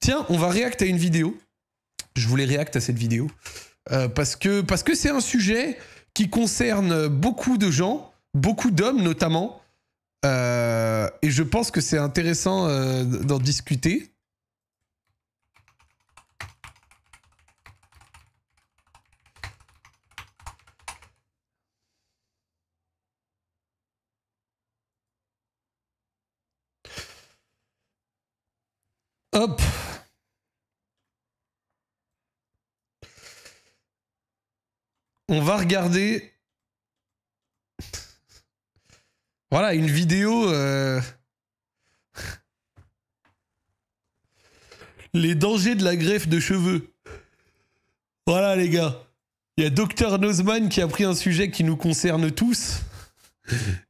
Tiens, on va react à une vidéo. Je voulais react à cette vidéo. Parce que c'est un sujet qui concerne beaucoup de gens, beaucoup d'hommes notamment. Et je pense que c'est intéressant d'en discuter. Hop. On va regarder... Voilà, une vidéo... Les dangers de la greffe de cheveux. Voilà les gars. Il y a Dr Nozman qui a pris un sujet qui nous concerne tous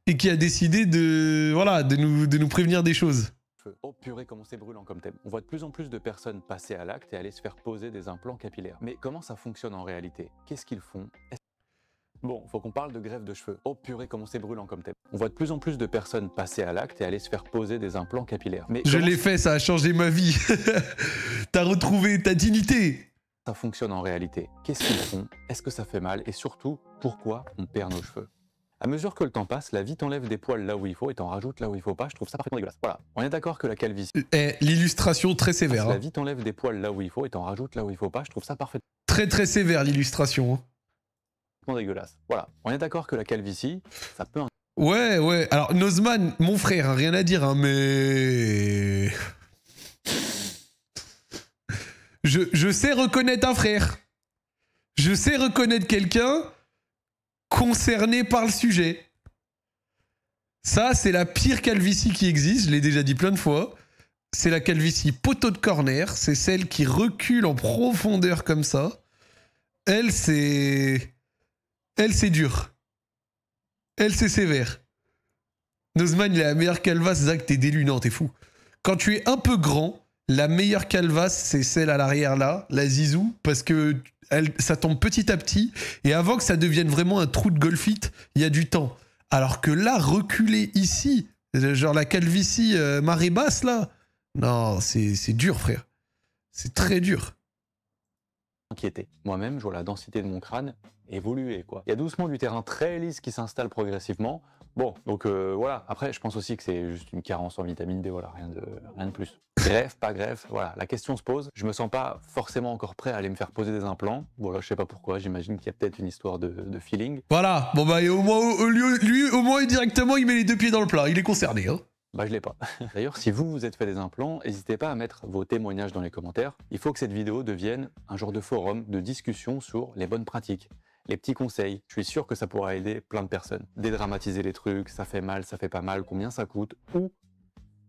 et qui a décidé de, voilà, de nous prévenir des choses. Oh purée, comment c'est brûlant comme thème. On voit de plus en plus de personnes passer à l'acte et aller se faire poser des implants capillaires. Mais comment ça fonctionne en réalité? Qu'est-ce qu'ils font? Bon, faut qu'on parle de greffe de cheveux. Oh purée, comment c'est brûlant comme thème. On voit de plus en plus de personnes passer à l'acte et aller se faire poser des implants capillaires. Mais je l'ai fait, ça a changé ma vie. T'as retrouvé ta dignité. Ça fonctionne en réalité? Qu'est-ce qu'ils font? Est-ce que ça fait mal? Et surtout, pourquoi on perd nos cheveux? À mesure que le temps passe, la vie t'enlève des poils là où il faut et t'en rajoute là où il faut pas. Je trouve ça parfaitement dégueulasse. Voilà, on est d'accord que la calvitie... l'illustration très sévère. La vie t'enlève des poils là où il faut et t'en rajoute là où il faut pas. Je trouve ça parfaitement... Très sévère l'illustration. Dégueulasse. Voilà, on est d'accord que la calvitie, ça peut... Ouais. Alors Nozman, mon frère, hein, rien à dire, hein, mais... Je sais reconnaître un frère. Je sais reconnaître quelqu'un concerné par le sujet. Ça, c'est la pire calvitie qui existe, je l'ai déjà dit plein de fois. C'est la calvitie poteau de corner, c'est celle qui recule en profondeur comme ça. Elle, c'est dur. Elle, c'est sévère. Nozman, il a la meilleure calvasse, Zach, t'es délu, non, t'es fou. Quand tu es un peu grand, la meilleure calvasse, c'est celle à l'arrière là, la zizou, parce que ça tombe petit à petit, et avant que ça devienne vraiment un trou de golfite, il y a du temps. Alors que là, reculer ici, genre la calvitie marée basse là, non, c'est dur, frère. C'est très dur. Inquiété. Moi-même, je vois la densité de mon crâne évoluer, quoi. Il y a doucement du terrain très lisse qui s'installe progressivement. Bon, donc voilà. Après, je pense aussi que c'est juste une carence en vitamine D, voilà, rien de plus. Greffe, pas greffe, voilà, la question se pose. Je me sens pas forcément encore prêt à aller me faire poser des implants. Voilà, je sais pas pourquoi, j'imagine qu'il y a peut-être une histoire de feeling. Voilà, bon bah au moins, lui, au moins, directement, il met les deux pieds dans le plat, il est concerné, hein. Bah je l'ai pas. D'ailleurs, si vous vous êtes fait des implants, n'hésitez pas à mettre vos témoignages dans les commentaires. Il faut que cette vidéo devienne un genre de forum de discussion sur les bonnes pratiques, les petits conseils. Je suis sûr que ça pourra aider plein de personnes. Dédramatiser les trucs, ça fait mal, ça fait pas mal, combien ça coûte, ou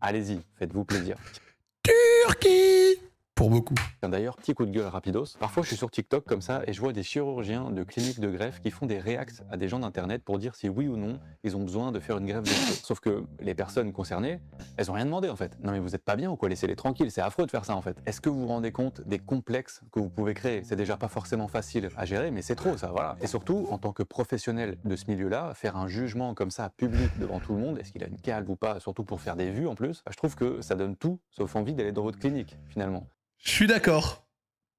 allez-y, faites-vous plaisir. Turquie pour beaucoup. D'ailleurs, petit coup de gueule rapidos. Parfois, je suis sur TikTok comme ça et je vois des chirurgiens de cliniques de greffe qui font des reacts à des gens d'internet pour dire si oui ou non ils ont besoin de faire une greffe de cheveux. Sauf que les personnes concernées, elles ont rien demandé en fait. Non mais vous êtes pas bien ou quoi? Laissez-les tranquilles, c'est affreux de faire ça en fait. Est-ce que vous vous rendez compte des complexes que vous pouvez créer? C'est déjà pas forcément facile à gérer, mais c'est trop ça, voilà. Et surtout, en tant que professionnel de ce milieu-là, faire un jugement comme ça public devant tout le monde, est-ce qu'il a une calve ou pas, surtout pour faire des vues en plus, je trouve que ça donne tout sauf envie d'aller dans votre clinique finalement. Je suis d'accord.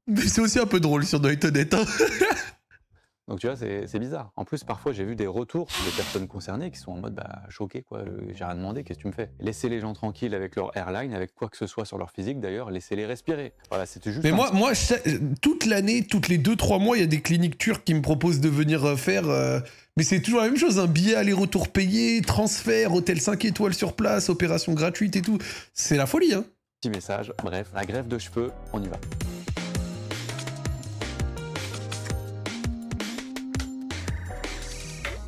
Mais c'est aussi un peu drôle si on doit être honnête. Hein. Donc tu vois, c'est bizarre. En plus, parfois, j'ai vu des retours des personnes concernées qui sont en mode bah, choquées, quoi. J'ai rien demandé, qu'est-ce que tu me fais? Laissez les gens tranquilles avec leur airline, avec quoi que ce soit sur leur physique d'ailleurs, laissez-les respirer. Voilà, c'était juste. Mais moi toute l'année, toutes les 2-3 mois, il y a des cliniques turques qui me proposent de venir faire. Mais c'est toujours la même chose, un billet aller-retour payé, transfert, hôtel 5 étoiles sur place, opération gratuite et tout. C'est la folie, hein. Petit message, bref, la greffe de cheveux, on y va.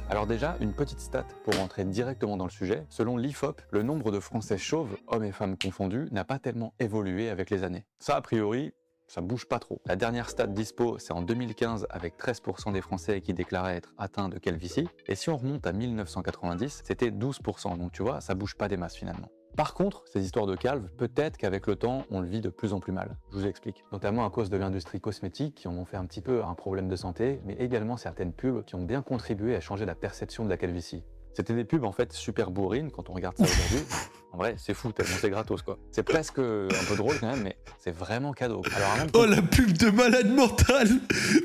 Alors déjà, une petite stat pour rentrer directement dans le sujet. Selon l'IFOP, le nombre de Français chauves, hommes et femmes confondus, n'a pas tellement évolué avec les années. Ça, a priori, ça bouge pas trop. La dernière stat dispo, c'est en 2015 avec 13% des Français qui déclaraient être atteints de calvitie. Et si on remonte à 1990, c'était 12%. Donc tu vois, ça bouge pas des masses finalement. Par contre, ces histoires de calves, peut-être qu'avec le temps, on le vit de plus en plus mal. Je vous explique. Notamment à cause de l'industrie cosmétique qui en ont fait un petit peu un problème de santé, mais également certaines pubs qui ont bien contribué à changer la perception de la calvitie. C'était des pubs en fait super bourrines quand on regarde ça aujourd'hui. En vrai, c'est fou tellement c'est gratos quoi. C'est presque un peu drôle quand même, mais c'est vraiment cadeau. Alors avant de Oh la pub de malade mental.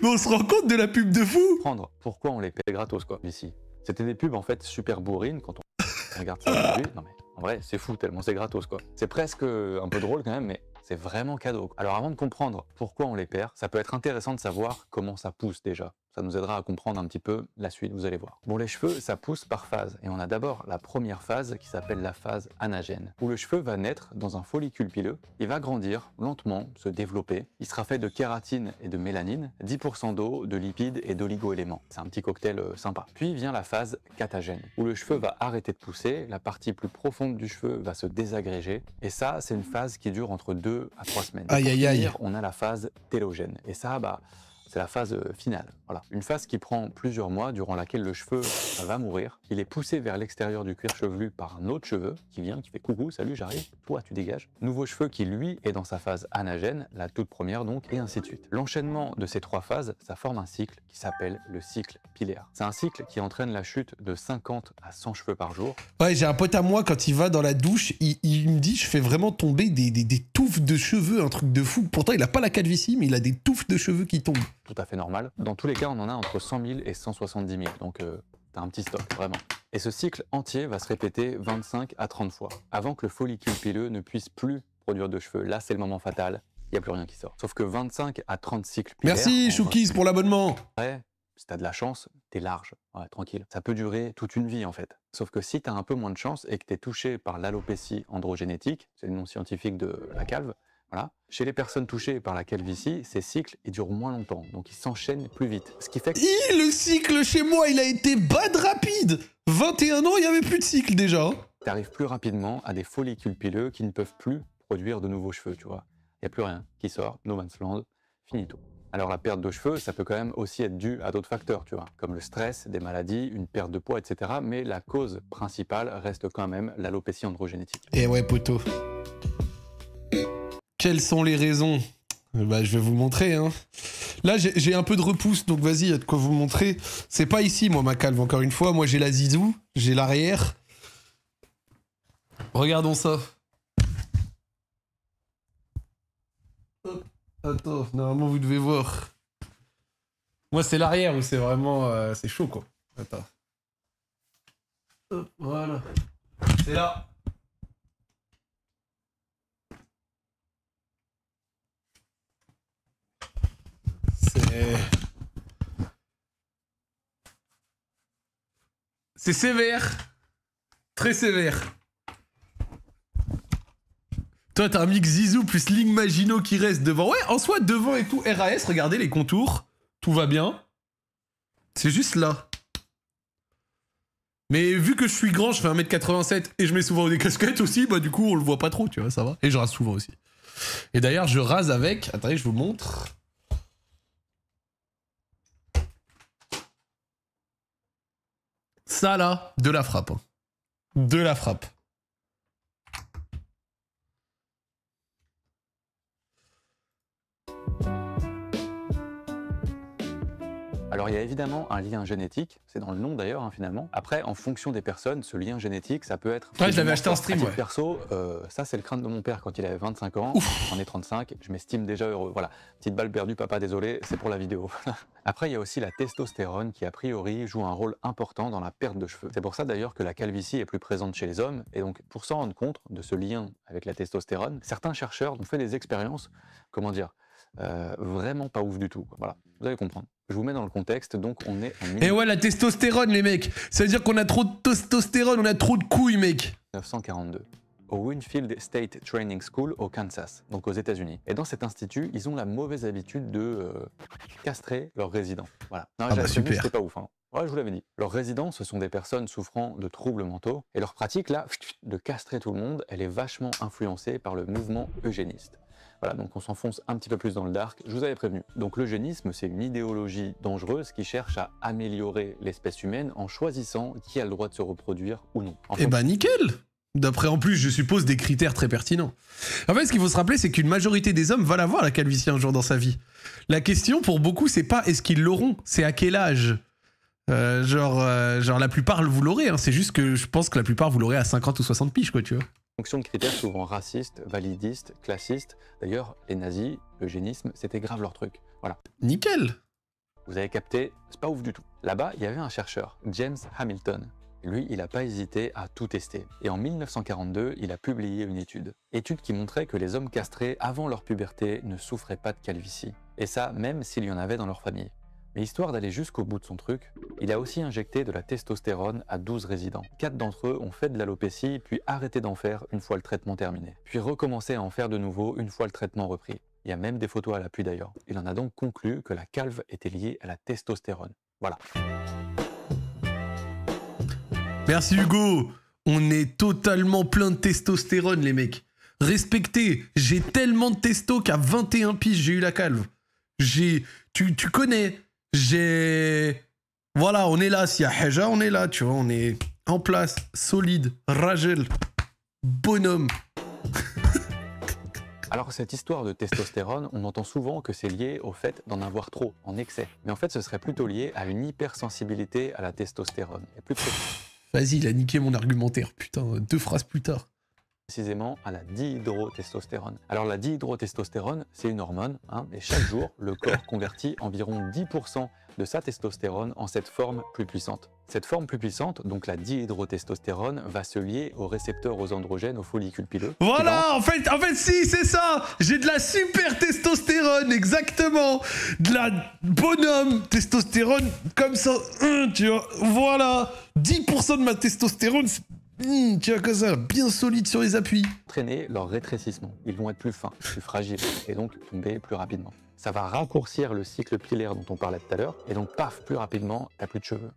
Mais on se rend compte de la pub de fou. comprendre pourquoi on les paie gratos quoi ici. C'était des pubs en fait super bourrines quand on regarde ça aujourd'hui. Non mais en vrai, c'est fou tellement c'est gratos quoi. C'est presque un peu drôle quand même, mais c'est vraiment cadeau. Alors avant de comprendre pourquoi on les perd, ça peut être intéressant de savoir comment ça pousse déjà. Ça nous aidera à comprendre un petit peu la suite, vous allez voir. Bon, les cheveux, ça pousse par phase. Et on a d'abord la première phase qui s'appelle la phase anagène, où le cheveu va naître dans un follicule pileux. Il va grandir lentement, se développer. Il sera fait de kératine et de mélanine, 10% d'eau, de lipides et d'oligo-éléments. C'est un petit cocktail sympa. Puis vient la phase catagène, où le cheveu va arrêter de pousser, la partie plus profonde du cheveu va se désagréger. Et ça, c'est une phase qui dure entre 2 à 3 semaines. Aïe, aïe, aïe. On a la phase télogène. Et ça, c'est la phase finale. Voilà. Une phase qui prend plusieurs mois, durant laquelle le cheveu va mourir. Il est poussé vers l'extérieur du cuir chevelu par un autre cheveu qui vient, qui fait coucou, salut, j'arrive, toi tu dégages. Nouveau cheveu qui lui est dans sa phase anagène, la toute première donc, et ainsi de suite. L'enchaînement de ces 3 phases, ça forme un cycle qui s'appelle le cycle pilaire. C'est un cycle qui entraîne la chute de 50 à 100 cheveux par jour. Ouais, j'ai un pote à moi, quand il va dans la douche, il me dit, je fais vraiment tomber des touffes de cheveux, un truc de fou. Pourtant, il a pas la calvitie, mais il a des touffes de cheveux qui tombent. Tout à fait normal. Dans tous les cas, on en a entre 100 000 et 170 000, donc t'as un petit stock, vraiment. Et ce cycle entier va se répéter 25 à 30 fois, avant que le follicule pileux ne puisse plus produire de cheveux. Là, c'est le moment fatal, il n'y a plus rien qui sort. Sauf que 25 à 30 cycles pilaires... Merci, Choukis, pour l'abonnement. Ouais, si t'as de la chance, t'es large, ouais, tranquille. Ça peut durer toute une vie en fait. Sauf que si t'as un peu moins de chance et que t'es touché par l'alopécie androgénétique, c'est le nom scientifique de la calve, voilà. Chez les personnes touchées par la calvitie, ces cycles ils durent moins longtemps, donc ils s'enchaînent plus vite. Ce qui fait que... Le cycle chez moi, il a été bad rapide. 21 ans, il n'y avait plus de cycle déjà. tu arrives plus rapidement à des follicules pileux qui ne peuvent plus produire de nouveaux cheveux, tu vois. Il n'y a plus rien qui sort, no man's land, finito. Alors la perte de cheveux, ça peut quand même aussi être dû à d'autres facteurs, tu vois, comme le stress, des maladies, une perte de poids, etc. Mais la cause principale reste quand même l'alopécie androgénétique. Et ouais, poteau. Quelles sont les raisons? Bah, je vais vous montrer, hein. Là, j'ai un peu de repousse, donc vas-y, il y a de quoi vous montrer. C'est pas ici, moi, ma calve, encore une fois. Moi, j'ai la zizou, j'ai l'arrière. Regardons ça. Hop. Attends, normalement, vous devez voir. Moi, c'est l'arrière où c'est vraiment... c'est chaud, quoi. Attends. Hop, voilà. C'est là. C'est sévère. Très sévère. Toi, t'as un mix Zizou plus Link Magino qui reste devant. Ouais, en soi, devant et tout. RAS, regardez les contours. Tout va bien. C'est juste là. Mais vu que je suis grand, je fais 1m87 et je mets souvent des casquettes aussi, bah du coup, on le voit pas trop, tu vois, ça va. Et je rase souvent aussi. Et d'ailleurs, je rase avec... Attendez, je vous montre. Ça là, de la frappe. Hein. De la frappe. Alors il y a évidemment un lien génétique, c'est dans le nom d'ailleurs hein, finalement. Après, en fonction des personnes, ce lien génétique, ça peut être... Ouais, je l'avais acheté en stream, ouais. Perso, ça c'est le crâne de mon père quand il avait 25 ans, j'en ai 35, je m'estime déjà heureux. Voilà, petite balle perdue, papa, désolé, c'est pour la vidéo. Après, il y a aussi la testostérone qui a priori joue un rôle important dans la perte de cheveux. C'est pour ça d'ailleurs que la calvitie est plus présente chez les hommes, et donc pour s'en rendre compte de ce lien avec la testostérone, certains chercheurs ont fait des expériences, comment dire, vraiment pas ouf du tout. Voilà, vous allez comprendre. Je vous mets dans le contexte, donc on est en... Et ouais, la testostérone, les mecs. Ça veut dire qu'on a trop de testostérone, on a trop de couilles, mec. 1942, au Winfield State Training School au Kansas, donc aux États-Unis. Et dans cet institut, ils ont la mauvaise habitude de castrer leurs résidents. Voilà. Non, bah super. C'était pas ouf, hein. Ouais, je vous l'avais dit. Leurs résidents, ce sont des personnes souffrant de troubles mentaux, et leur pratique, là, de castrer tout le monde, elle est vachement influencée par le mouvement eugéniste. Voilà, donc on s'enfonce un petit peu plus dans le dark, je vous avais prévenu. Donc l'eugénisme, c'est une idéologie dangereuse qui cherche à améliorer l'espèce humaine en choisissant qui a le droit de se reproduire ou non. Eh bah nickel. D'après, en plus, je suppose, des critères très pertinents. En fait, ce qu'il faut se rappeler, c'est qu'une majorité des hommes va l'avoir, la calvitie, un jour dans sa vie. La question, pour beaucoup, c'est pas est-ce qu'ils l'auront, c'est à quel âge. Genre la plupart vous l'aurez, hein. C'est juste que je pense que la plupart vous l'aurez à 50 ou 60 piges, quoi, tu vois. Fonction de critères souvent racistes, validistes, classistes. D'ailleurs, les nazis, l'eugénisme, c'était grave leur truc. Voilà. Nickel. Vous avez capté, c'est pas ouf du tout. Là-bas, il y avait un chercheur, James Hamilton. Lui, il n'a pas hésité à tout tester. Et en 1942, il a publié une étude. Étude qui montrait que les hommes castrés, avant leur puberté, ne souffraient pas de calvitie. Et ça, même s'il y en avait dans leur famille. Mais histoire d'aller jusqu'au bout de son truc, il a aussi injecté de la testostérone à 12 résidents. 4 d'entre eux ont fait de l'alopécie, puis arrêté d'en faire une fois le traitement terminé. Puis recommencé à en faire de nouveau une fois le traitement repris. Il y a même des photos à l'appui d'ailleurs. Il en a donc conclu que la calve était liée à la testostérone. Voilà. Merci Hugo. On est totalement plein de testostérone, les mecs. Respectez. J'ai tellement de testo qu'à 21 piges, j'ai eu la calve. Tu connais. Voilà, on est là. S'il y a Haja, on est là, tu vois. On est en place, solide, Rajel, bonhomme. Alors cette histoire de testostérone, on entend souvent que c'est lié au fait d'en avoir trop, en excès. Mais en fait, ce serait plutôt lié à une hypersensibilité à la testostérone. Et plus Vas-y, il a niqué mon argumentaire, putain, 2 phrases plus tard. Précisément à la dihydrotestostérone. Alors la dihydrotestostérone, c'est une hormone, hein, et chaque jour, le corps convertit environ 10% de sa testostérone en cette forme plus puissante. Cette forme plus puissante, donc la dihydrotestostérone, va se lier aux récepteurs aux androgènes, aux follicules pileux. Voilà, en fait, si, c'est ça. J'ai de la super testostérone, exactement. De la bonhomme testostérone, comme ça, tu vois, voilà. 10% de ma testostérone, tu vois, comme ça, bien solide sur les appuis. Entraîner leur rétrécissement. Ils vont être plus fins, plus fragiles, et donc tomber plus rapidement. Ça va raccourcir le cycle pilaire dont on parlait tout à l'heure, et donc paf, plus rapidement, t'as plus de cheveux.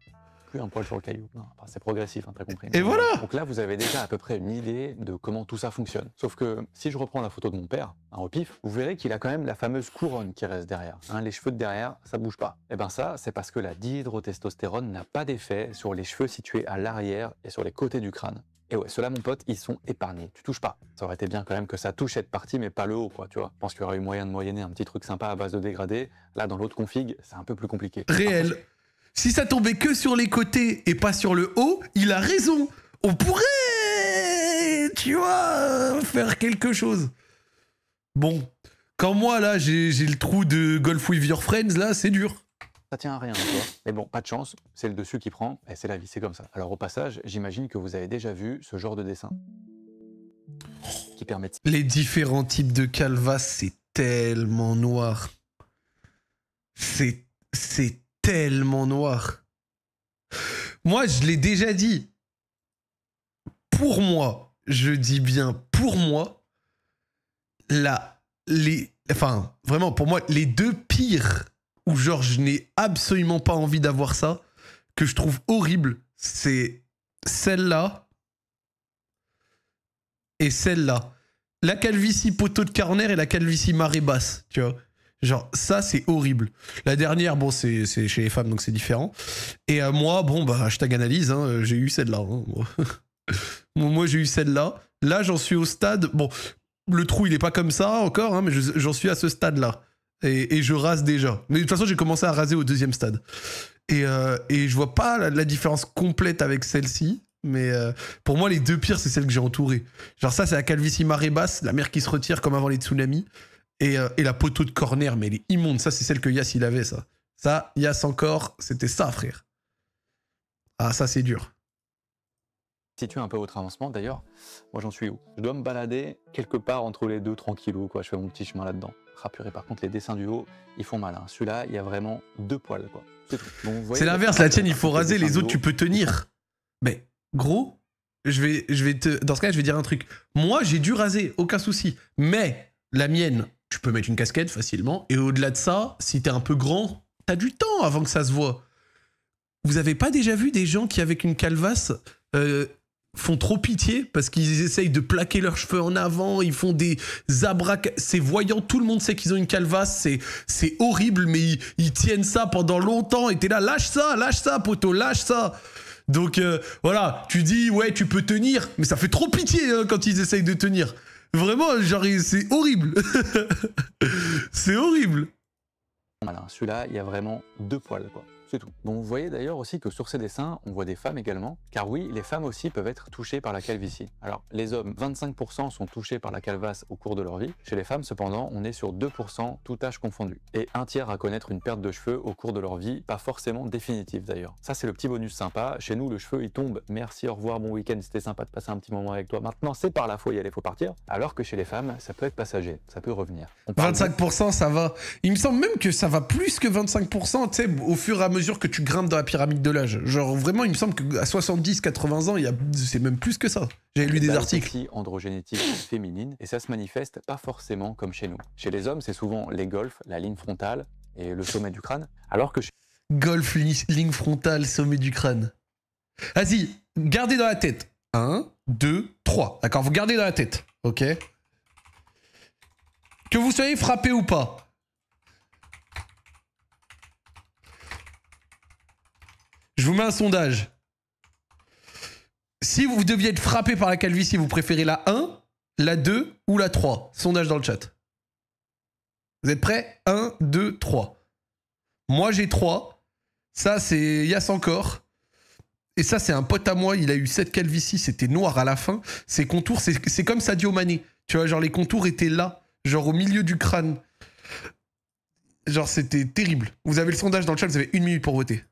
Plus un poil sur le caillou. Enfin, c'est progressif, hein, t'as compris. Et voilà. Donc là, vous avez déjà à peu près une idée de comment tout ça fonctionne. Sauf que si je reprends la photo de mon père, au pif, vous verrez qu'il a quand même la fameuse couronne qui reste derrière. Hein, les cheveux de derrière, ça bouge pas. Et ben ça, c'est parce que la dihydrotestostérone n'a pas d'effet sur les cheveux situés à l'arrière et sur les côtés du crâne. Et ouais, ceux-là, mon pote, ils sont épargnés. Tu touches pas. Ça aurait été bien quand même que ça touche cette partie, mais pas le haut, quoi, tu vois. Je pense qu'il y aurait eu moyen de moyenner un petit truc sympa à base de dégradé. Là, dans l'autre config, c'est un peu plus compliqué. Réel. Si ça tombait que sur les côtés et pas sur le haut, il a raison. On pourrait, tu vois, faire quelque chose. Bon, quand moi, là, j'ai le trou de Golf with Your Friends, là, c'est dur. Ça tient à rien, tu vois. Mais bon, pas de chance, c'est le dessus qui prend, et c'est la vie, c'est comme ça. Alors au passage, j'imagine que vous avez déjà vu ce genre de dessin qui permet de... Les différents types de calvas, c'est tellement noir. C'est tellement noir. Moi, je l'ai déjà dit. Pour moi, je dis bien pour moi, enfin, vraiment, pour moi, les 2 pires où genre je n'ai absolument pas envie d'avoir ça, que je trouve horrible, c'est celle-là et celle-là. La calvitie poteau de corner et la calvitie marée basse, tu vois. Genre, ça, c'est horrible. La dernière, bon, c'est chez les femmes, donc c'est différent. Et moi, bon, bah, hashtag analyse, hein, j'ai eu celle-là. Hein. Moi, j'ai eu celle-là. Là, j'en suis au stade... Bon, le trou, il est pas comme ça encore, hein, mais j'en suis à ce stade-là. Et je rase déjà. Mais de toute façon, j'ai commencé à raser au 2e stade. Et je vois pas la différence complète avec celle-ci. Mais pour moi, les 2 pires, c'est celles que j'ai entourées. Genre ça, c'est la calvitie marée basse, la mer qui se retire comme avant les tsunamis. Et la poteau de corner, mais elle est immonde. Ça, c'est celle que Yass, il avait, ça. Ça, Yass encore, c'était ça, frère. Ah, ça, c'est dur. Situe un peu votre avancement, d'ailleurs, moi j'en suis où? Je dois me balader quelque part entre les deux tranquillou, quoi. Je fais mon petit chemin là-dedans. Purée, par contre, les dessins du haut, ils font mal. Hein. Celui-là, il y a vraiment 2 poils, quoi. C'est tout. Bon, c'est l'inverse, la tienne, il faut raser, les autres, tu peux tenir. Mais, gros, dans ce cas, je vais dire un truc. Moi, j'ai dû raser, aucun souci. Mais, la mienne, tu peux mettre une casquette facilement. Et au-delà de ça, si t'es un peu grand, t'as du temps avant que ça se voit. Vous avez pas déjà vu des gens qui, avec une calvasse, font trop pitié parce qu'ils essayent de plaquer leurs cheveux en avant, ils font des c'est voyant, tout le monde sait qu'ils ont une calvasse, c'est horrible, mais ils tiennent ça pendant longtemps et t'es là, lâche ça, poteau, lâche ça. Donc voilà, tu dis, ouais, tu peux tenir, mais ça fait trop pitié hein, quand ils essayent de tenir. Vraiment, genre, c'est horrible. C'est horrible. Voilà, celui-là, il y a vraiment 2 poils, quoi. C'est tout. Bon, vous voyez d'ailleurs aussi que sur ces dessins, on voit des femmes également, car oui, les femmes aussi peuvent être touchées par la calvitie. Alors, les hommes, 25% sont touchés par la calvasse au cours de leur vie. Chez les femmes, cependant, on est sur 2%, tout âge confondu. Et un tiers à connaître une perte de cheveux au cours de leur vie, pas forcément définitive d'ailleurs. Ça, c'est le petit bonus sympa. Chez nous, le cheveu, il tombe. Merci, au revoir, bon week-end, c'était sympa de passer un petit moment avec toi. Maintenant, c'est par là, faut y aller, faut partir. Alors que chez les femmes, ça peut être passager, ça peut revenir. 25%, ça va. Il me semble même que ça va plus que 25%, tu sais, au fur et à mesure que tu grimpes dans la pyramide de l'âge. Genre, vraiment, il me semble qu'à 70-80 ans, c'est même plus que ça. J'avais lu des articles. Androgénétique féminine, et ça se manifeste pas forcément comme chez nous. Chez les hommes, c'est souvent les golfs, la ligne frontale et le sommet du crâne, alors que chez... Golf, ligne frontale, sommet du crâne. Vas-y, gardez dans la tête. 1, 2, 3. D'accord, vous gardez dans la tête. Ok. Que vous soyez frappé ou pas. Je vous mets un sondage. Si vous deviez être frappé par la calvitie, vous préférez la 1, la 2 ou la 3? Sondage dans le chat. Vous êtes prêts? 1, 2, 3. Moi, j'ai 3. Ça, c'est Yass encore. Et ça, c'est un pote à moi. Il a eu 7 calvities. C'était noir à la fin. Ses contours, c'est comme Sadio Mané. Tu vois, genre, les contours étaient là. Genre, au milieu du crâne. Genre, c'était terrible. Vous avez le sondage dans le chat. Vous avez 1 minute pour voter.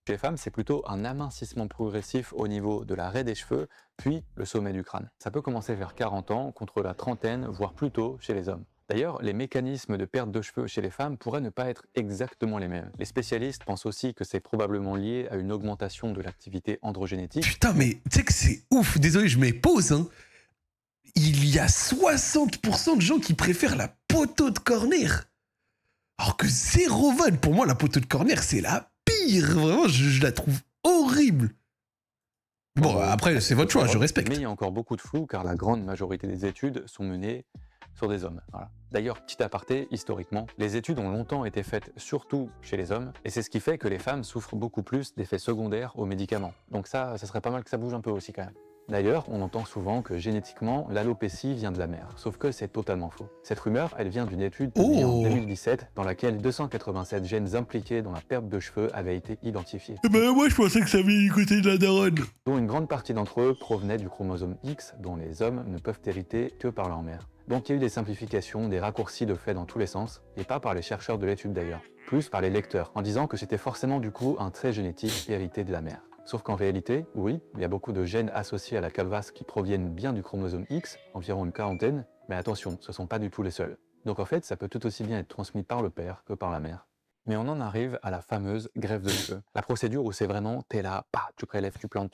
Chez les femmes, c'est plutôt un amincissement progressif au niveau de la raie des cheveux, puis le sommet du crâne. Ça peut commencer vers 40 ans, contre la trentaine, voire plus tôt chez les hommes. D'ailleurs, les mécanismes de perte de cheveux chez les femmes pourraient ne pas être exactement les mêmes. Les spécialistes pensent aussi que c'est probablement lié à une augmentation de l'activité androgénétique. Putain, mais tu sais que c'est ouf. Désolé, je mets pause. Hein. Il y a 60% de gens qui préfèrent la poteau de corner. Alors que zéro van, pour moi, la poteau de corner, c'est la pire. Vraiment, je la trouve horrible. Bon, après, c'est votre choix, je respecte. Mais il y a encore beaucoup de flou, car la grande majorité des études sont menées sur des hommes. Voilà. D'ailleurs, petit aparté, historiquement, les études ont longtemps été faites surtout chez les hommes, et c'est ce qui fait que les femmes souffrent beaucoup plus d'effets secondaires aux médicaments. Donc ça serait pas mal que ça bouge un peu aussi quand même. D'ailleurs, on entend souvent que génétiquement, l'alopécie vient de la mère, sauf que c'est totalement faux. Cette rumeur, elle vient d'une étude publiée en 2017, dans laquelle 287 gènes impliqués dans la perte de cheveux avaient été identifiés. Ben moi je pensais que ça venait du côté de la daronne. Dont une grande partie d'entre eux provenaient du chromosome X, dont les hommes ne peuvent hériter que par leur mère. Donc il y a eu des simplifications, des raccourcis de fait dans tous les sens, et pas par les chercheurs de l'étude d'ailleurs, plus par les lecteurs, en disant que c'était forcément du coup un trait génétique hérité de la mère. Sauf qu'en réalité, oui, il y a beaucoup de gènes associés à la calvasse qui proviennent bien du chromosome X, environ une quarantaine, mais attention, ce ne sont pas du tout les seuls. Donc en fait, ça peut tout aussi bien être transmis par le père que par la mère. Mais on en arrive à la fameuse greffe de cheveux. La procédure où c'est vraiment, t'es là, tu prélèves, tu plantes,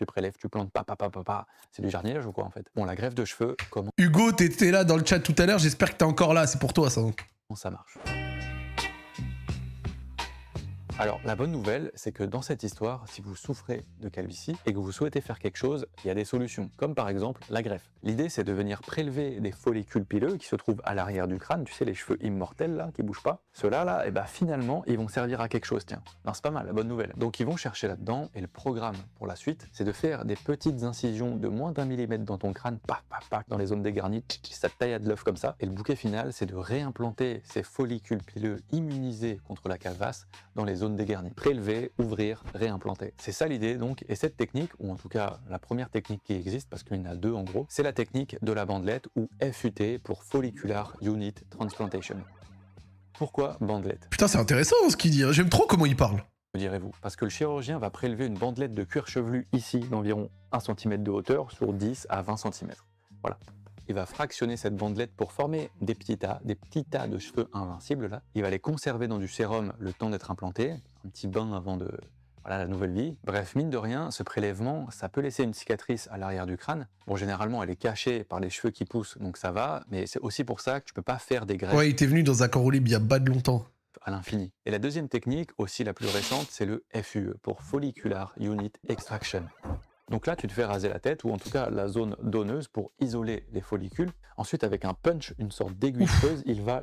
c'est du jardinage ou quoi en fait? Bon, la greffe de cheveux, comment Hugo, t'étais là dans le chat tout à l'heure, j'espère que t'es encore là, c'est pour toi ça. ça marche? Alors, la bonne nouvelle, c'est que dans cette histoire, si vous souffrez de calvitie et que vous souhaitez faire quelque chose, il y a des solutions, comme par exemple la greffe. L'idée, c'est de venir prélever des follicules pileux qui se trouvent à l'arrière du crâne, tu sais, les cheveux immortels là, qui bougent pas. Ceux-là, là, et bah finalement, ils vont servir à quelque chose, tiens. Non, c'est pas mal, la bonne nouvelle. Donc, ils vont chercher là-dedans, et le programme pour la suite, c'est de faire des petites incisions de moins d'1 millimètre dans ton crâne, dans les zones dégarnies, ça taille à de l'œuf comme ça. Et le bouquet final, c'est de réimplanter ces follicules pileux immunisés contre la calvasse dans les zones dégarnies. Prélever, ouvrir, réimplanter. C'est ça l'idée donc, et cette technique, ou en tout cas la première technique qui existe, parce qu'il y en a deux en gros, c'est la technique de la bandelette, ou FUT pour Follicular Unit Transplantation. Pourquoi bandelette? Putain, c'est intéressant ce qu'il dit, j'aime trop comment il parle. Me direz-vous, parce que le chirurgien va prélever une bandelette de cuir chevelu ici, d'environ 1 cm de hauteur, sur 10 à 20 cm. Voilà. Il va fractionner cette bandelette pour former des petits tas de cheveux invincibles là. Il va les conserver dans du sérum le temps d'être implanté, un petit bain avant de voilà la nouvelle vie. Bref, mine de rien, ce prélèvement, ça peut laisser une cicatrice à l'arrière du crâne. Bon, généralement, elle est cachée par les cheveux qui poussent, donc ça va, mais c'est aussi pour ça que tu peux pas faire des greffes. Ouais, il était venu dans un corps libre il y a pas de longtemps. À l'infini. Et la deuxième technique, aussi la plus récente, c'est le FUE, pour Follicular Unit Extraction. Donc là, tu te fais raser la tête, ou en tout cas la zone donneuse, pour isoler les follicules. Ensuite, avec un punch, une sorte d'aiguille creuse, il va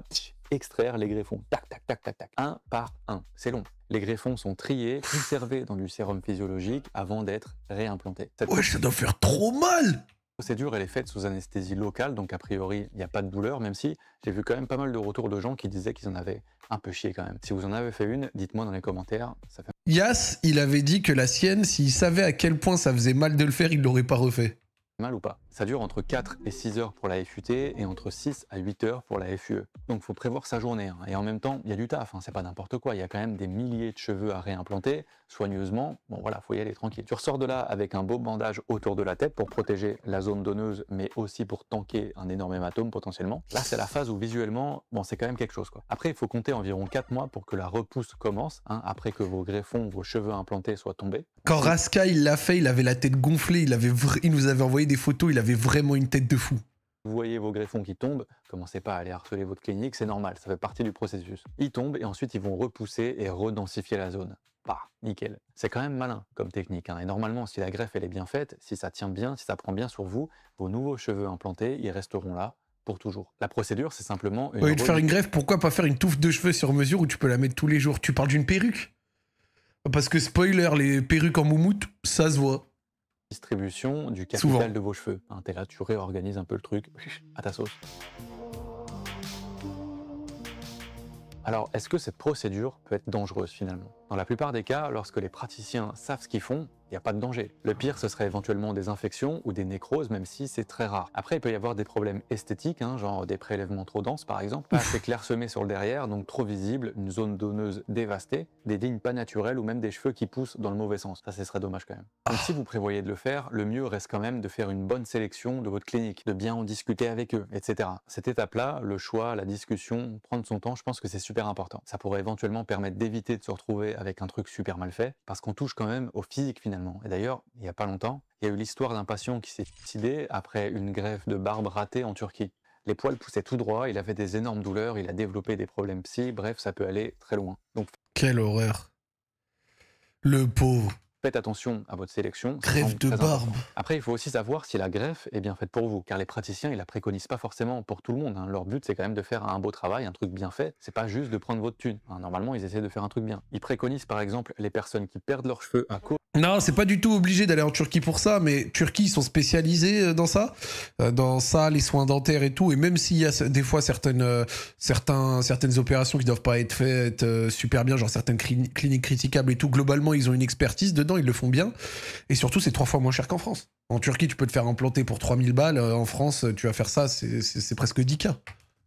extraire les greffons, tac, tac, tac, tac, tac, un par un. C'est long. Les greffons sont triés, conservés dans du sérum physiologique avant d'être réimplantés. Ouais, ça doit faire trop mal! La procédure, elle est faite sous anesthésie locale, donc a priori, il n'y a pas de douleur, même si j'ai vu quand même pas mal de retours de gens qui disaient qu'ils en avaient un peu chié quand même. Si vous en avez fait une, dites-moi dans les commentaires, ça fait Yas, il avait dit que la sienne, s'il savait à quel point ça faisait mal de le faire, il l'aurait pas refait. Mal ou pas. Ça dure entre 4 et 6 heures pour la FUT et entre 6 à 8 heures pour la FUE. Donc faut prévoir sa journée. Hein. Et en même temps, il y a du taf, hein. C'est pas n'importe quoi. Il y a quand même des milliers de cheveux à réimplanter soigneusement. Bon voilà, faut y aller tranquille. Tu ressors de là avec un beau bandage autour de la tête pour protéger la zone donneuse, mais aussi pour tanker un énorme hématome potentiellement. Là, c'est la phase où visuellement, bon, c'est quand même quelque chose quoi. Après, il faut compter environ 4 mois pour que la repousse commence, hein, après que vos greffons, vos cheveux implantés soient tombés. Quand Raska, il l'a fait, il avait la tête gonflée, il nous avait envoyé des photos, il avait vraiment une tête de fou. Vous voyez vos greffons qui tombent, commencez pas à aller harceler votre clinique, c'est normal, ça fait partie du processus. Ils tombent et ensuite ils vont repousser et redensifier la zone. Bah, nickel. C'est quand même malin comme technique, hein. Et normalement, si la greffe elle est bien faite, si ça tient bien, si ça prend bien sur vous, vos nouveaux cheveux implantés, ils resteront là pour toujours. La procédure, c'est simplement une... Au lieu de faire une greffe, pourquoi pas faire une touffe de cheveux sur mesure où tu peux la mettre tous les jours? Tu parles d'une perruque? Parce que spoiler, les perruques en moumoute, ça se voit. distribution du capital Souvent. de vos cheveux. Hein, t'es là, tu réorganises un peu le truc à ta sauce. Alors, est-ce que cette procédure peut être dangereuse finalement? Dans la plupart des cas, lorsque les praticiens savent ce qu'ils font, il n'y a pas de danger. Le pire, ce serait éventuellement des infections ou des nécroses, même si c'est très rare. Après, il peut y avoir des problèmes esthétiques, hein, genre des prélèvements trop denses par exemple, pas assez clairsemés sur le derrière, donc trop visible, une zone donneuse dévastée, des lignes pas naturelles ou même des cheveux qui poussent dans le mauvais sens. Ça, ce serait dommage quand même. Donc si vous prévoyez de le faire, le mieux reste quand même de faire une bonne sélection de votre clinique, de bien en discuter avec eux, etc. Cette étape-là, le choix, la discussion, prendre son temps, je pense que c'est super important. Ça pourrait éventuellement permettre d'éviter de se retrouver avec un truc super mal fait, parce qu'on touche quand même au physique finalement. Et d'ailleurs, il n'y a pas longtemps, il y a eu l'histoire d'un patient qui s'est suicidé après une greffe de barbe ratée en Turquie. Les poils poussaient tout droit, il avait des énormes douleurs, il a développé des problèmes psy, bref, ça peut aller très loin. Donc Quelle horreur. Le pauvre. faites attention à votre sélection. Greffe de barbe. Après, il faut aussi savoir si la greffe est bien faite pour vous, car les praticiens, ils la préconisent pas forcément pour tout le monde, hein. Leur but, c'est quand même de faire un beau travail, un truc bien fait. C'est pas juste de prendre votre thune, hein. Normalement, ils essaient de faire un truc bien. Ils préconisent par exemple les personnes qui perdent leurs cheveux à cause... Non, c'est pas du tout obligé d'aller en Turquie pour ça, mais Turquie, ils sont spécialisés dans ça. Dans ça, les soins dentaires et tout. Et même s'il y a des fois certaines opérations qui doivent pas être faites super bien, genre certaines cliniques critiquables et tout, globalement, ils ont une expertise dedans, ils le font bien. Et surtout, c'est 3 fois moins cher qu'en France. En Turquie, tu peux te faire implanter pour 3000 balles. En France, tu vas faire ça, c'est presque 10K.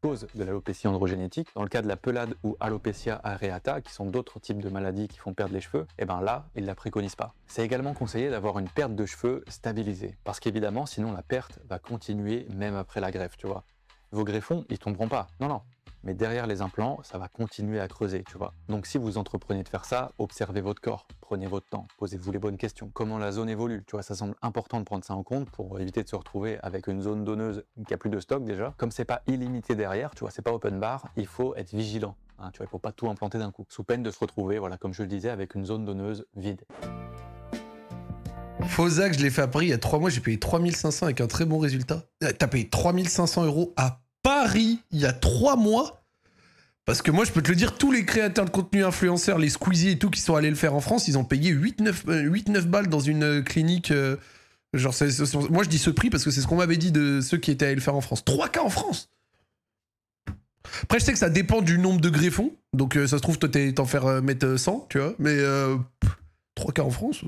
Cause de l'alopécie androgénétique. Dans le cas de la pelade ou alopecia areata, qui sont d'autres types de maladies qui font perdre les cheveux, et ben là, ils la préconisent pas. C'est également conseillé d'avoir une perte de cheveux stabilisée, parce qu'évidemment, sinon la perte va continuer même après la greffe, tu vois. Vos greffons, ils tomberont pas. Non, non. Mais derrière les implants, ça va continuer à creuser, tu vois. Donc si vous entreprenez de faire ça, observez votre corps, prenez votre temps, posez-vous les bonnes questions. Comment la zone évolue, tu vois, ça semble important de prendre ça en compte pour éviter de se retrouver avec une zone donneuse qui a plus de stock déjà. Comme c'est pas illimité derrière, tu vois, c'est pas open bar, il faut être vigilant. Hein, tu vois, il faut pas tout implanter d'un coup, sous peine de se retrouver, voilà, comme je le disais, avec une zone donneuse vide. Fozac, je l'ai fait à Paris il y a 3 mois, j'ai payé 3500 avec un très bon résultat. T'as payé 3500 € à Paris il y a 3 mois? Parce que moi, je peux te le dire, tous les créateurs de contenu influenceurs, les Squeezie et tout, qui sont allés le faire en France, ils ont payé 8-9 balles dans une clinique. Genre, moi, je dis ce prix parce que c'est ce qu'on m'avait dit de ceux qui étaient allés le faire en France. 3K en France! Après, je sais que ça dépend du nombre de greffons. Donc, ça se trouve, toi, t'en faire mettre 100, tu vois. Mais 3K en France...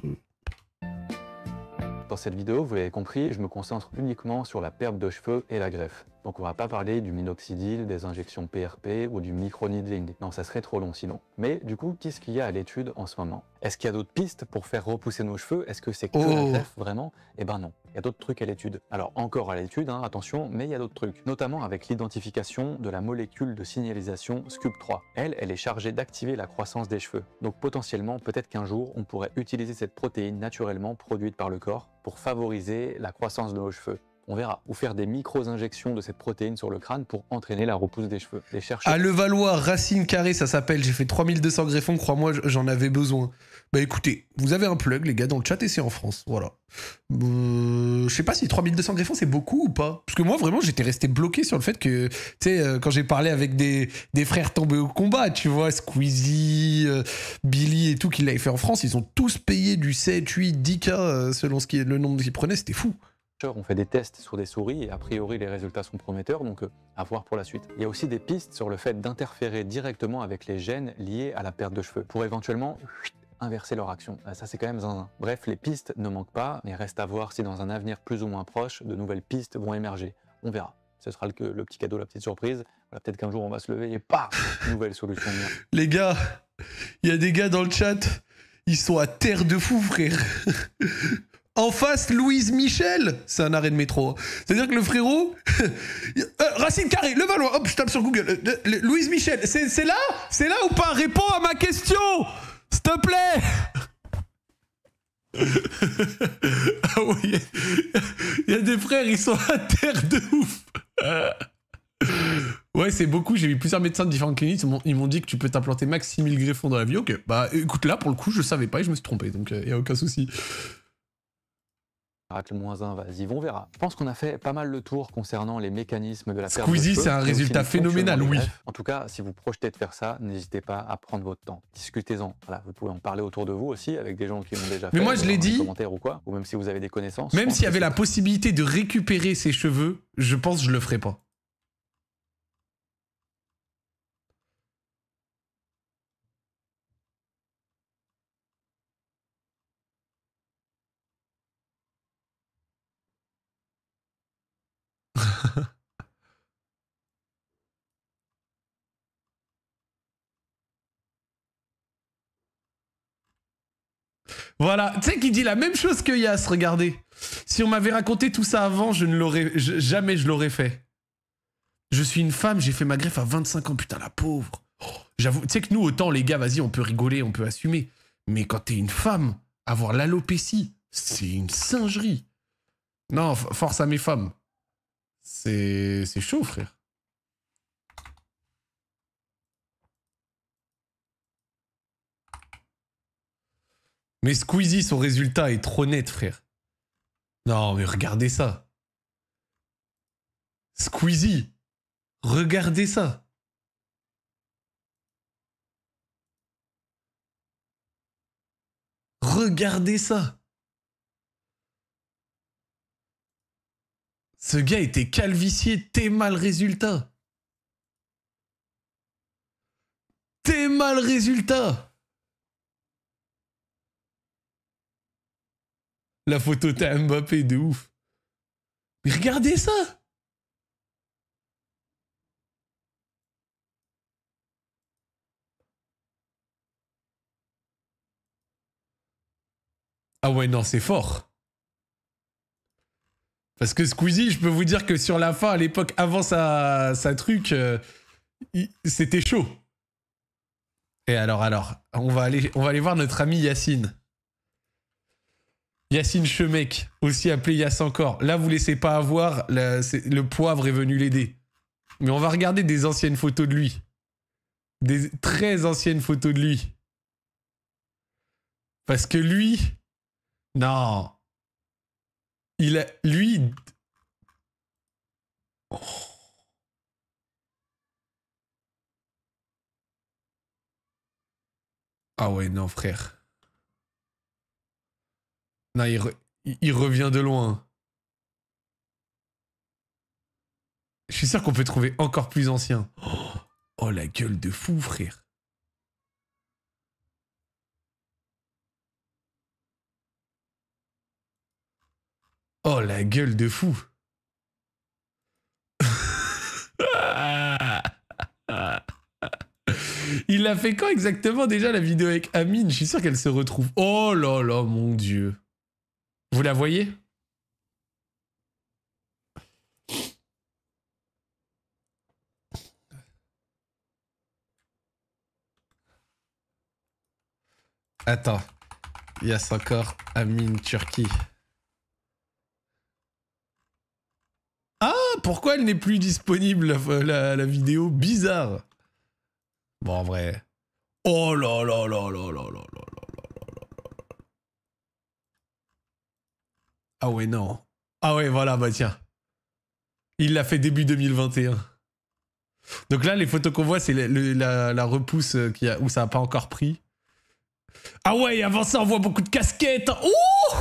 Dans cette vidéo, vous l'avez compris, je me concentre uniquement sur la perte de cheveux et la greffe. Donc on va pas parler du minoxidil, des injections PRP ou du microneedling. Non, ça serait trop long sinon. Mais du coup, qu'est-ce qu'il y a à l'étude en ce moment? Est-ce qu'il y a d'autres pistes pour faire repousser nos cheveux? Est-ce que c'est que la greffe vraiment? Eh ben non, il y a d'autres trucs à l'étude. Alors encore à l'étude, hein, attention, mais il y a d'autres trucs. Notamment avec l'identification de la molécule de signalisation SCUB3. Elle est chargée d'activer la croissance des cheveux. Donc potentiellement, peut-être qu'un jour, on pourrait utiliser cette protéine naturellement produite par le corps pour favoriser la croissance de nos cheveux. On verra. Ou faire des micro-injections de cette protéine sur le crâne pour entraîner la repousse des cheveux. Les chercheurs... À Levallois, Racine Carrée, ça s'appelle. J'ai fait 3200 greffons, crois-moi, j'en avais besoin. Bah écoutez, vous avez un plug, les gars, dans le chat et c'est en France. Voilà. Je sais pas si 3200 greffons, c'est beaucoup ou pas. Parce que moi, vraiment, j'étais resté bloqué sur le fait que, tu sais, quand j'ai parlé avec des frères tombés au combat, tu vois, Squeezie, Billy et tout, qui l'avaient fait en France, ils ont tous payé du 7, 8, 10K selon le nombre qu'ils prenaient, c'était fou. On fait des tests sur des souris et a priori les résultats sont prometteurs, donc à voir pour la suite. Il y a aussi des pistes sur le fait d'interférer directement avec les gènes liés à la perte de cheveux pour éventuellement inverser leur action. Ça, c'est quand même zinzin. Bref, les pistes ne manquent pas, mais reste à voir si dans un avenir plus ou moins proche, de nouvelles pistes vont émerger. On verra. Ce sera le petit cadeau, la petite surprise. Voilà, peut-être qu'un jour, on va se lever et paf, nouvelle solution. Les gars, il y a des gars dans le chat, ils sont à terre de fou, frère. En face, Louise Michel, c'est un arrêt de métro. C'est-à-dire que le frérot... Racine Carré, Levallois, hop, je tape sur Google. Louise Michel, c'est là? C'est là ou pas? Réponds à ma question, s'il te plaît. Ah oui, il y a des frères, ils sont à terre de ouf. Ouais, c'est beaucoup. J'ai vu plusieurs médecins de différentes cliniques. Ils m'ont dit que tu peux t'implanter max 6000 greffons dans la vie. Ok, bah écoute, là, pour le coup, je savais pas et je me suis trompé. Donc, il n'y a aucun souci. Le moins invasif, on verra. Je pense qu'on a fait pas mal le tour concernant les mécanismes de la perte Squeezie, de cheveux, c'est un résultat phénoménal, oui. En tout cas, si vous projetez de faire ça, n'hésitez pas à prendre votre temps. Discutez-en. Voilà, vous pouvez en parler autour de vous aussi, avec des gens qui l'ont déjà fait. Mais moi, je l'ai dit. Commentaires ou quoi, ou même si vous avez des connaissances. Même s'il y avait la possibilité de récupérer ses cheveux, je pense que je le ferais pas. Voilà, tu sais qu'il dit la même chose que Yas, regardez. Si on m'avait raconté tout ça avant, jamais je l'aurais fait. Je suis une femme, j'ai fait ma greffe à 25 ans, putain la pauvre. Oh, j'avoue, tu sais que nous, autant les gars, vas-y, on peut rigoler, on peut assumer. Mais quand t'es une femme, avoir l'alopécie, c'est une singerie. Non, force à mes femmes. C'est chaud, frère. Mais Squeezie, son résultat est trop net, frère. Non, mais regardez ça. Squeezie, regardez ça. Regardez ça. Ce gars était calvicié, t'es mal résultat. T'es mal résultat. La photo t'as Mbappé de ouf. Mais regardez ça. Ah ouais, non, c'est fort. Parce que Squeezie, je peux vous dire que sur la fin, à l'époque, avant sa truc, c'était chaud. Et alors, on va aller voir notre ami Yacine. Yacine Chemec, aussi appelé Yass encore. Là, vous laissez pas avoir, le poivre est venu l'aider. Mais on va regarder des anciennes photos de lui. Des très anciennes photos de lui. Parce que lui... Non. Lui... Oh. Ah ouais, non, frère. Non, il revient de loin. Je suis sûr qu'on peut trouver encore plus ancien. Oh, la gueule de fou, frère. Oh, la gueule de fou. Il l'a fait quand exactement déjà la vidéo avec Amine? Je suis sûr qu'elle se retrouve. Oh là là, mon Dieu. Vous la voyez? Attends. Il y a encore Amine Turquie. Ah, pourquoi elle n'est plus disponible, la vidéo? Bizarre. Bon, en vrai. Oh là là là là là là là là là là. Ah ouais, non. Ah ouais, voilà, bah tiens. Il l'a fait début 2021. Donc là, les photos qu'on voit, c'est la repousse où ça n'a pas encore pris. Ah ouais, avant ça, on voit beaucoup de casquettes. Ouh!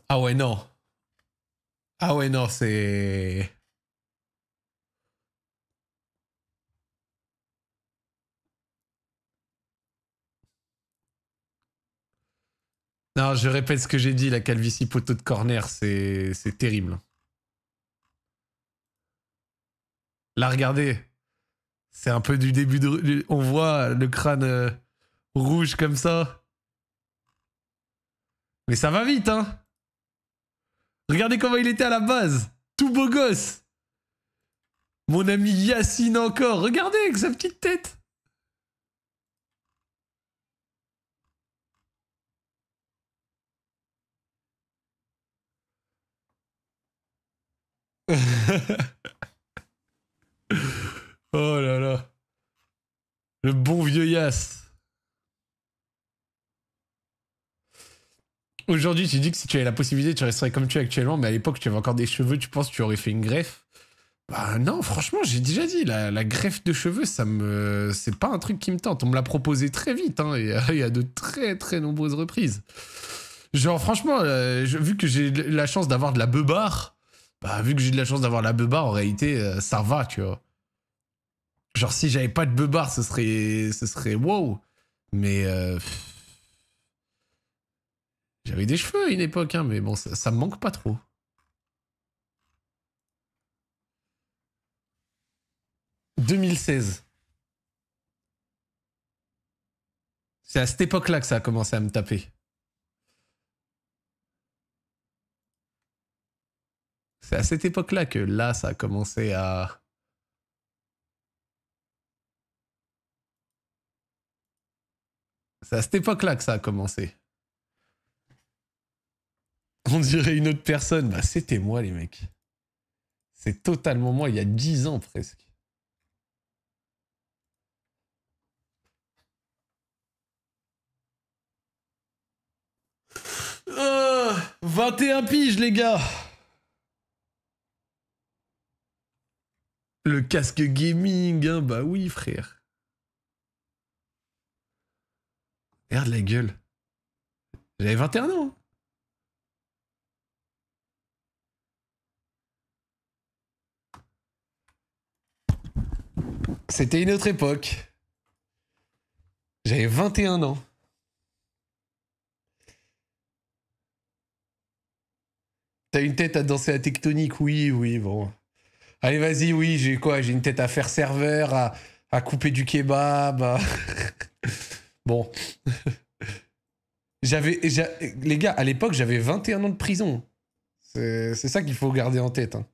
Ah ouais, non. Ah ouais, non, c'est... Non, je répète ce que j'ai dit, la calvitie poteau de corner, c'est terrible. Là, regardez. C'est un peu du début de... On voit le crâne rouge comme ça. Mais ça va vite, hein. Regardez comment il était à la base. Tout beau gosse. Mon ami Yacine encore. Regardez avec sa petite tête. Oh là là. Le bon vieux Yass. Aujourd'hui, tu dis que si tu avais la possibilité, tu resterais comme tu es actuellement, mais à l'époque, tu avais encore des cheveux, tu penses que tu aurais fait une greffe? Bah non, franchement, j'ai déjà dit, la greffe de cheveux, c'est pas un truc qui me tente. On me l'a proposé très vite, hein, et il y a de très très nombreuses reprises. Genre, franchement, vu que j'ai la chance d'avoir de la beubare, bah vu que j'ai de la chance d'avoir la beubare, en réalité, ça va, tu vois. Genre, si j'avais pas de beubare, ce serait wow. Mais j'avais des cheveux à une époque, hein, mais bon, ça me manque pas trop. « 2016. C'est à cette époque-là que ça a commencé à me taper. C'est à cette époque-là que là, ça a commencé à... C'est à cette époque-là que ça a commencé. On dirait une autre personne. Bah, c'était moi, les mecs. C'est totalement moi, il y a 10 ans presque. Oh, 21 piges, les gars. Le casque gaming, hein, bah oui, frère. Regarde la gueule. J'avais 21 ans. Hein. C'était une autre époque. J'avais 21 ans. T'as une tête à danser à tectonique, oui, oui, bon. Allez, vas-y, oui, j'ai quoi? J'ai une tête à faire serveur, à couper du kebab. Bon. Les gars, à l'époque, j'avais 21 ans de prison. C'est ça qu'il faut garder en tête. Hein.